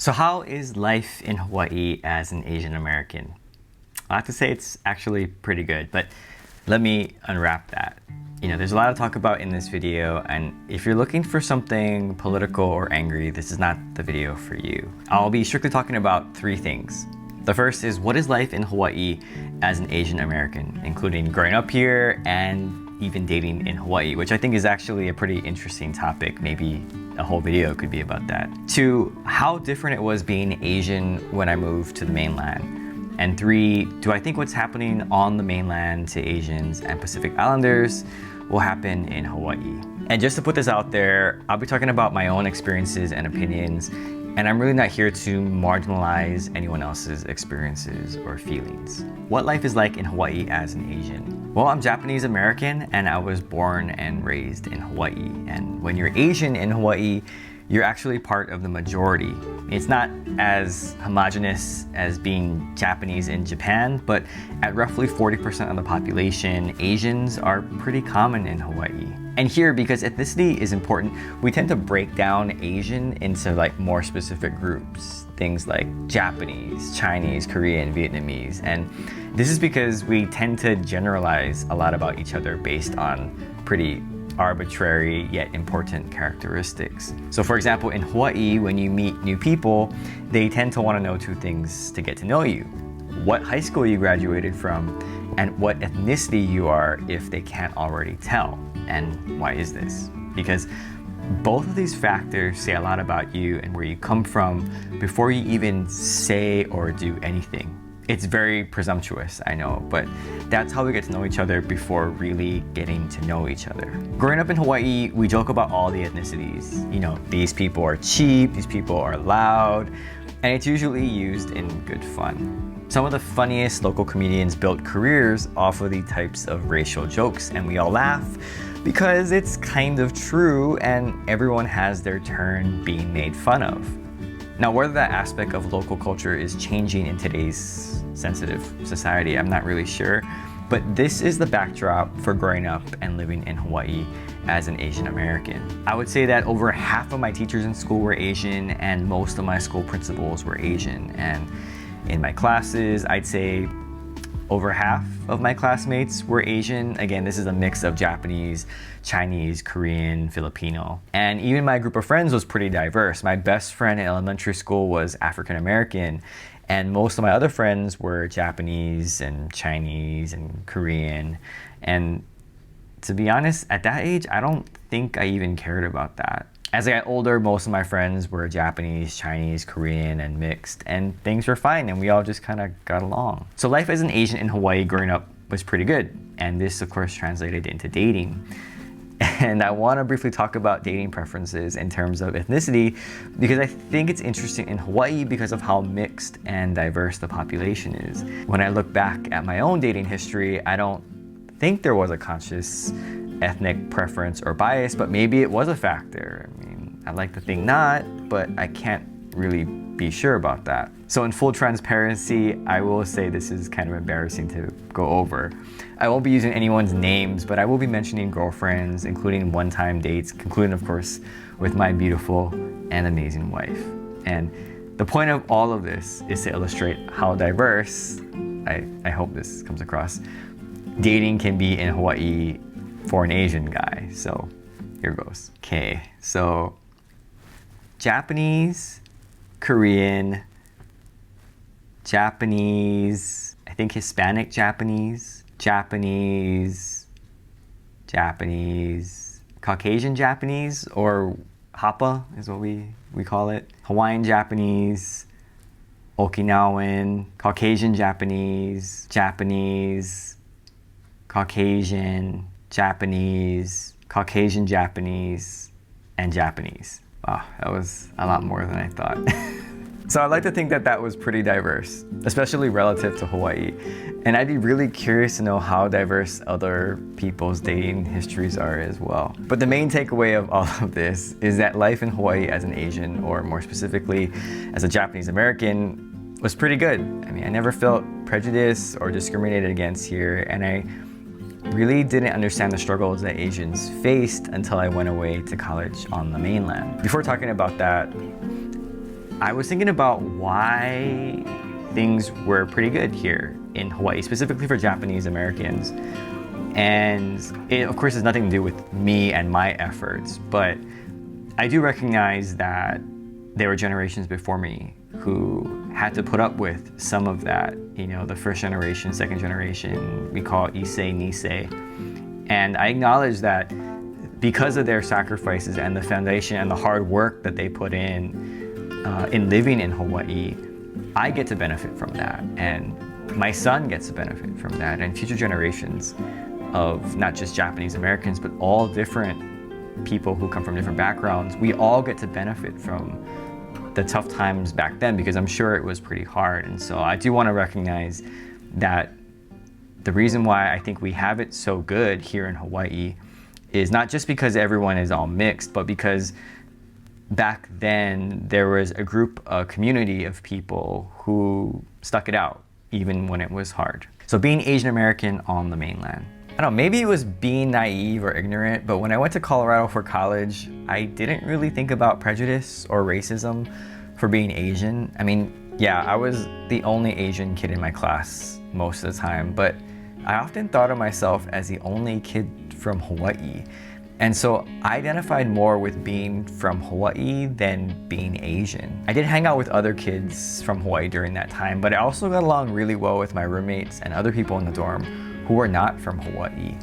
So how is life in Hawaii as an Asian American? I have to say it's actually pretty good, but let me unwrap that. There's a lot to talk about in this video, and if you're looking for something political or angry, this is not the video for you. I'll be strictly talking about three things. The first is, what is life in Hawaii as an Asian American, including growing up here and even dating in Hawaii, which I think is actually a pretty interesting topic. Maybe a whole video could be about that. Two, how different it was being Asian when I moved to the mainland. And three, do I think what's happening on the mainland to Asians and Pacific Islanders will happen in Hawaii? And just to put this out there, I'll be talking about my own experiences and opinions, and I'm really not here to marginalize anyone else's experiences or feelings. What life is like in Hawaii as an Asian? Well, I'm Japanese American and I was born and raised in Hawaii. And when you're Asian in Hawaii, you're actually part of the majority. It's not as homogenous as being Japanese in Japan, but at roughly 40% of the population, Asians are pretty common in Hawaii. And here, because ethnicity is important, we tend to break down Asian into more specific groups. Things like Japanese, Chinese, Korean, Vietnamese. And this is because we tend to generalize a lot about each other based on pretty arbitrary yet important characteristics. So for example, in Hawaii, when you meet new people, they tend to want to know two things to get to know you: what high school you graduated from, and what ethnicity you are, if they can't already tell. And why is this? Because both of these factors say a lot about you and where you come from before you even say or do anything. It's very presumptuous, I know, but that's how we get to know each other before really getting to know each other. Growing up in Hawaii, we joke about all the ethnicities. These people are cheap, these people are loud, and it's usually used in good fun. Some of the funniest local comedians built careers off of these types of racial jokes, and we all laugh because it's kind of true and everyone has their turn being made fun of. Now, whether that aspect of local culture is changing in today's sensitive society, I'm not really sure, but this is the backdrop for growing up and living in Hawaii as an Asian American. I would say that over half of my teachers in school were Asian and most of my school principals were Asian. And in my classes, I'd say over half of my classmates were Asian. Again, this is a mix of Japanese, Chinese, Korean, Filipino. And even my group of friends was pretty diverse. My best friend in elementary school was African American, and most of my other friends were Japanese and Chinese and Korean. And to be honest, at that age, I don't think I even cared about that. As I got older, most of my friends were Japanese, Chinese, Korean, and mixed, and things were fine, and we all just kind of got along. So life as an Asian in Hawaii growing up was pretty good, and this of course translated into dating. And I want to briefly talk about dating preferences in terms of ethnicity, because I think it's interesting in Hawaii because of how mixed and diverse the population is. When I look back at my own dating history, I don't think there was a conscious ethnic preference or bias, but maybe it was a factor. I mean, I'd like to think not, but I can't really be sure about that. So in full transparency, I will say this is kind of embarrassing to go over. I won't be using anyone's names, but I will be mentioning girlfriends, including one-time dates, concluding of course with my beautiful and amazing wife. And the point of all of this is to illustrate how diverse, I hope this comes across, dating can be in Hawaii for an Asian guy. So here goes. Okay, so Japanese, Korean, Japanese, I think Hispanic Japanese, Japanese, Caucasian Japanese, or Hapa is what we call it, Hawaiian Japanese, Okinawan, Caucasian Japanese, Japanese, Caucasian, Japanese, Caucasian Japanese, and Japanese. Wow, that was a lot more than I thought. So I'd like to think that that was pretty diverse, especially relative to Hawaii. And I'd be really curious to know how diverse other people's dating histories are as well. But the main takeaway of all of this is that life in Hawaii as an Asian, or more specifically as a Japanese American, was pretty good. I mean, I never felt prejudice or discriminated against here, and I really didn't understand the struggles that Asians faced until I went away to college on the mainland. Before talking about that, I was thinking about why things were pretty good here in Hawaii, specifically for Japanese Americans. And it, of course, has nothing to do with me and my efforts, but I do recognize that there were generations before me who had to put up with some of that, you know, the first generation, second generation, we call Issei, Nisei. And I acknowledge that because of their sacrifices and the foundation and the hard work that they put in living in Hawaii, I get to benefit from that. And my son gets to benefit from that, and future generations of not just Japanese Americans, but all different people who come from different backgrounds. We all get to benefit from the tough times back then, because I'm sure it was pretty hard. And so I do want to recognize that the reason why I think we have it so good here in Hawaii is not just because everyone is all mixed, but because back then there was a community of people who stuck it out even when it was hard. So being Asian American on the mainland, I don't know, maybe it was being naive or ignorant, but when I went to Colorado for college, I didn't really think about prejudice or racism for being Asian. I mean, yeah, I was the only Asian kid in my class most of the time, but I often thought of myself as the only kid from Hawaii. And so I identified more with being from Hawaii than being Asian. I did hang out with other kids from Hawaii during that time, but I also got along really well with my roommates and other people in the dorm who were not from Hawaii.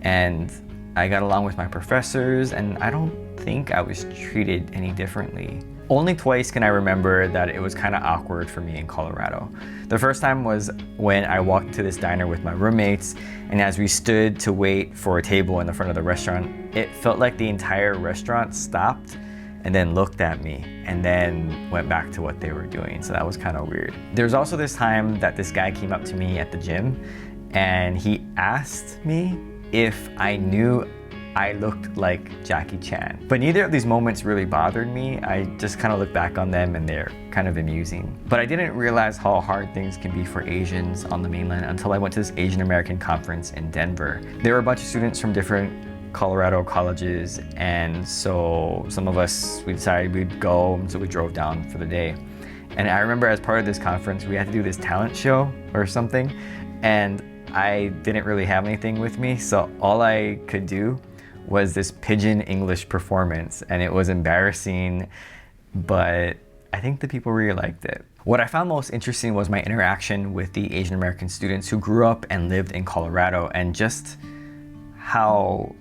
And I got along with my professors, and I don't think I was treated any differently. Only twice can I remember that it was kind of awkward for me in Colorado. The first time was when I walked to this diner with my roommates, and as we stood to wait for a table in the front of the restaurant, it felt like the entire restaurant stopped and then looked at me and then went back to what they were doing. So that was kind of weird. There's also this time that this guy came up to me at the gym, and he asked me if I knew I looked like Jackie Chan. But neither of these moments really bothered me. I just kind of look back on them and they're kind of amusing. But I didn't realize how hard things can be for Asians on the mainland until I went to this Asian American conference in Denver. There were a bunch of students from different Colorado colleges, and so some of us, we decided we'd go, and so we drove down for the day. And I remember as part of this conference, we had to do this talent show or something, and I didn't really have anything with me, so all I could do was this pidgin English performance, and it was embarrassing, but I think the people really liked it. What I found most interesting was my interaction with the Asian American students who grew up and lived in Colorado, and just how,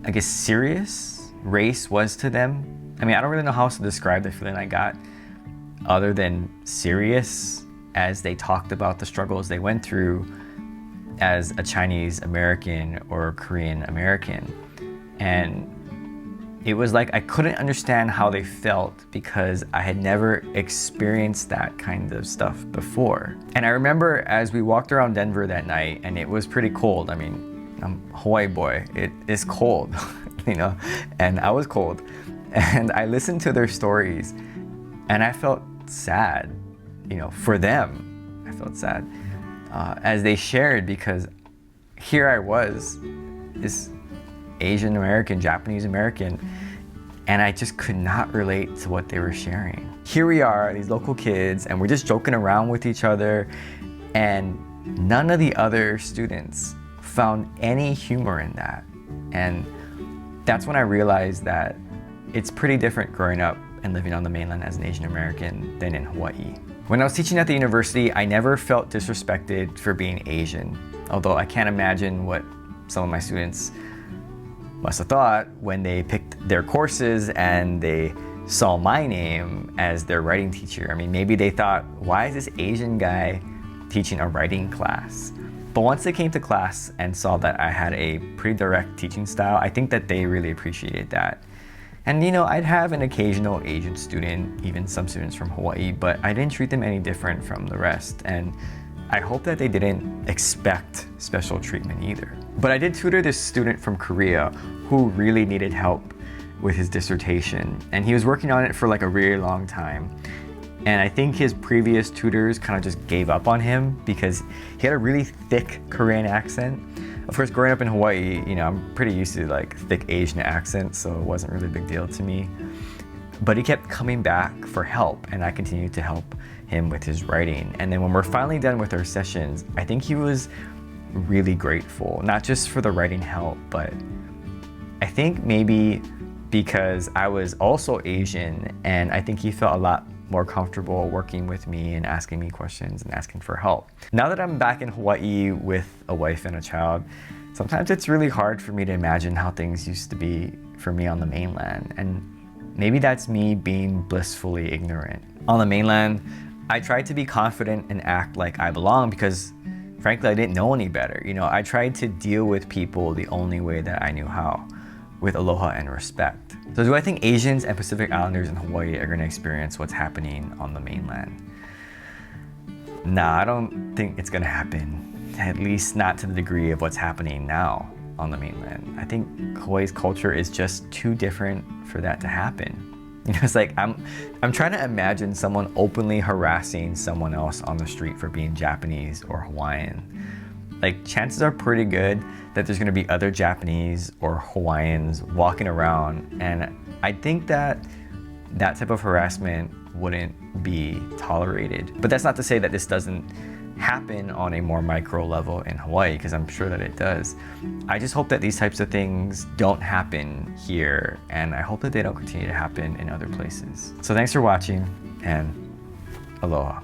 I guess, serious race was to them. I mean, I don't really know how else to describe the feeling I got other than serious as they talked about the struggles they went through as a Chinese American or Korean American. And it was like I couldn't understand how they felt because I had never experienced that kind of stuff before. And I remember as we walked around Denver that night, and it was pretty cold. I mean, I'm a Hawaii boy, it is cold, you know, and I was cold. And I listened to their stories and I felt sad, you know, for them. I felt sad. As they shared, because here I was, this Asian American, Japanese American, and I just could not relate to what they were sharing. Here we are, these local kids, and we're just joking around with each other, and none of the other students found any humor in that. And that's when I realized that it's pretty different growing up and living on the mainland as an Asian American than in Hawaii. When I was teaching at the university, I never felt disrespected for being Asian, although I can't imagine what some of my students must have thought when they picked their courses and they saw my name as their writing teacher. I mean, maybe they thought, why is this Asian guy teaching a writing class? But once they came to class and saw that I had a pretty direct teaching style, I think that they really appreciated that. And you know, I'd have an occasional Asian student, even some students from Hawaii, but I didn't treat them any different from the rest. And I hope that they didn't expect special treatment either. But I did tutor this student from Korea who really needed help with his dissertation. And he was working on it for like a really long time. And I think his previous tutors kind of just gave up on him because he had a really thick Korean accent. Of course, growing up in Hawaii, you know, I'm pretty used to like thick Asian accents, so it wasn't really a big deal to me. But he kept coming back for help, and I continued to help him with his writing. And then when we're finally done with our sessions, I think he was really grateful, not just for the writing help, but I think maybe because I was also Asian, and I think he felt a lot more comfortable working with me and asking me questions and asking for help. Now that I'm back in Hawaii with a wife and a child, sometimes it's really hard for me to imagine how things used to be for me on the mainland, and maybe that's me being blissfully ignorant. On the mainland, I tried to be confident and act like I belong because frankly, I didn't know any better. You know, I tried to deal with people the only way that I knew how, with aloha and respect. So do I think Asians and Pacific Islanders in Hawaii are gonna experience what's happening on the mainland? Nah, I don't think it's gonna happen. At least not to the degree of what's happening now on the mainland. I think Hawaii's culture is just too different for that to happen. You know, it's like I'm trying to imagine someone openly harassing someone else on the street for being Japanese or Hawaiian. Like, chances are pretty good that there's gonna be other Japanese or Hawaiians walking around, and I think that that type of harassment wouldn't be tolerated. But that's not to say that this doesn't happen on a more micro level in Hawaii, because I'm sure that it does. I just hope that these types of things don't happen here, and I hope that they don't continue to happen in other places. So thanks for watching, and aloha.